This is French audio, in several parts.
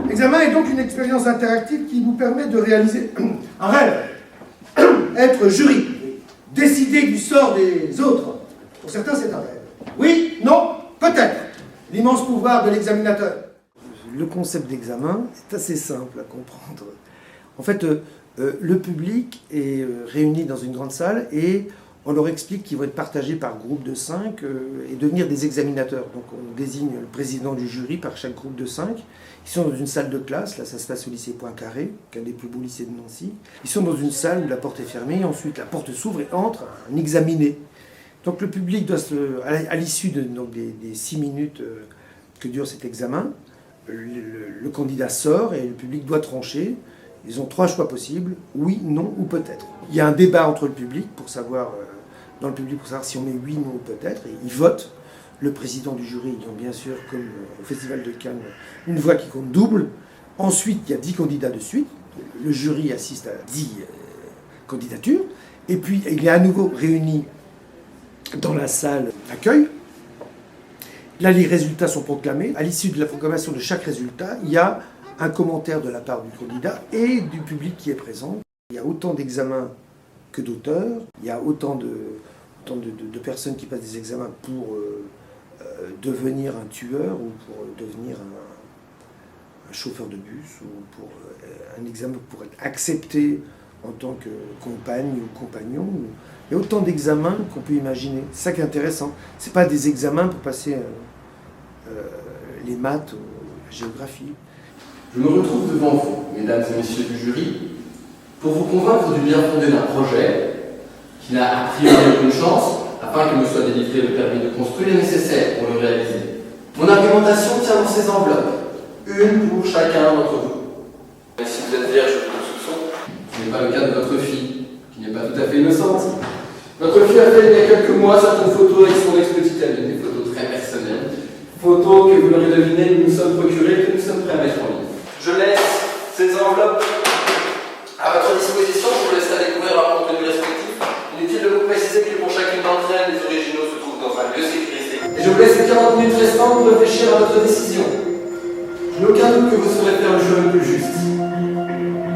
L'examen est donc une expérience interactive qui vous permet de réaliser un rêve. Être jury, décider du sort des autres. Pour certains, c'est un rêve. Oui, non, peut-être. L'immense pouvoir de l'examinateur. Le concept d'examen est assez simple à comprendre. En fait, le public est réuni dans une grande salle et on leur explique qu'ils vont être partagés par groupe de 5 et devenir des examinateurs. Donc on désigne le président du jury par chaque groupe de 5. Ils sont dans une salle de classe, là ça se passe au lycée Poincaré, qui est un des plus beaux lycées de Nancy. Ils sont dans une salle où la porte est fermée, et ensuite la porte s'ouvre et entre un examiné. Donc le public doit à l'issue des 6 minutes que dure cet examen, le candidat sort et le public doit trancher. Ils ont 3 choix possibles, oui, non ou peut-être. Il y a un débat entre le public pour savoir, dans le public pour savoir si on met oui, non ou peut-être, et ils votent. Le président du jury ayant bien sûr, comme au Festival de Cannes, une voix qui compte double. Ensuite, il y a 10 candidats de suite. Le jury assiste à 10 candidatures. Et puis, il est à nouveau réuni dans la salle d'accueil. Là, les résultats sont proclamés. À l'issue de la proclamation de chaque résultat, il y a un commentaire de la part du candidat et du public qui est présent. Il y a autant d'examens que d'auteurs. Il y a autant de personnes qui passent des examens pour devenir un tueur ou pour devenir un chauffeur de bus ou pour un examen pour être accepté en tant que compagne ou compagnon. Il y a autant d'examens qu'on peut imaginer. C'est ça qui est intéressant. Ce n'est pas des examens pour passer les maths ou la géographie. Je me retrouve devant vous, mesdames et messieurs du jury, pour vous convaincre du bien fondé d'un projet qui n'a a priori aucune chance, afin que me soit délivré le permis de construire nécessaire pour le réaliser. Mon argumentation tient dans ces enveloppes, une pour chacun d'entre vous. Et si vous êtes vierge de tout soupçon, ce n'est pas le cas de votre fille, qui n'est pas tout à fait innocente. Votre fille a fait il y a quelques mois certaines photos avec son ex-petite amie, des photos très personnelles, photos que vous l'aurez deviné, nous nous sommes procurées et que nous sommes prêts à mettre en ligne. Je laisse ces enveloppes à votre disposition, je vous laisserai découvrir leur contenu respectif. Inutile de vous préciser que pour chacune d'entre elles, les originaux se trouvent dans un lieu sécurisé. Et je vous laisse les 40 minutes restantes pour réfléchir à votre décision. Je n'ai aucun doute que vous saurez faire le choix le plus juste.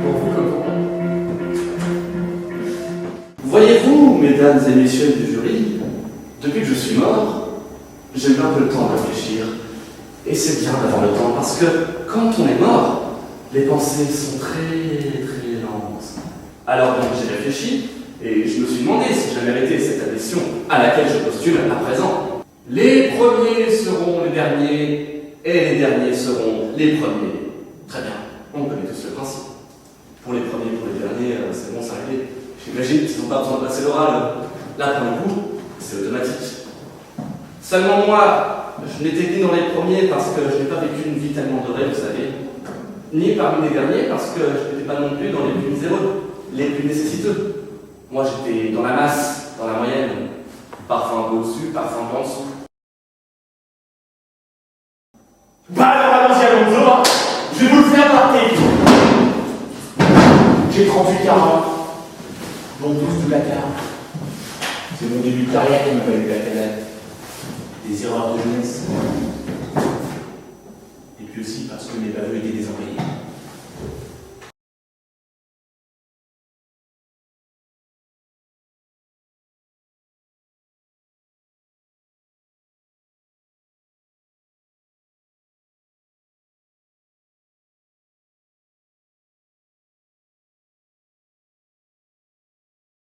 Pour vous comme pour moi. Voyez-vous, mesdames et messieurs du jury, depuis que je suis mort, j'ai eu un peu le temps de réfléchir. Et c'est bien d'avoir le temps, parce que quand on est mort, les pensées sont très lentes. Alors donc j'ai réfléchi, et je me suis demandé si je méritais cette admission à laquelle je postule à présent. Les premiers seront les derniers, et les derniers seront les premiers. Très bien, on connaît tous le principe. Pour les premiers, pour les derniers, c'est bon, c'est réglé. J'imagine qu'ils n'ont pas besoin de passer l'oral. Là, pour le coup, c'est automatique. Seulement moi, je n'étais ni dans les premiers parce que je n'ai pas vécu une vie tellement dorée, vous savez, ni parmi les derniers parce que je n'étais pas non plus dans les plus miséreux, les plus nécessiteux. Moi, j'étais dans la masse, dans la moyenne, parfois un peu au-dessus, parfois un peu en dessous. Bah alors allons-y, Alonso, je vais vous le faire marquer. J'ai 38-40. Bon, tous sous la carte. C'est mon début de carrière qui m'a fallu la canette. Des erreurs de jeunesse. Et puis aussi parce que mes baveux étaient des envoyés.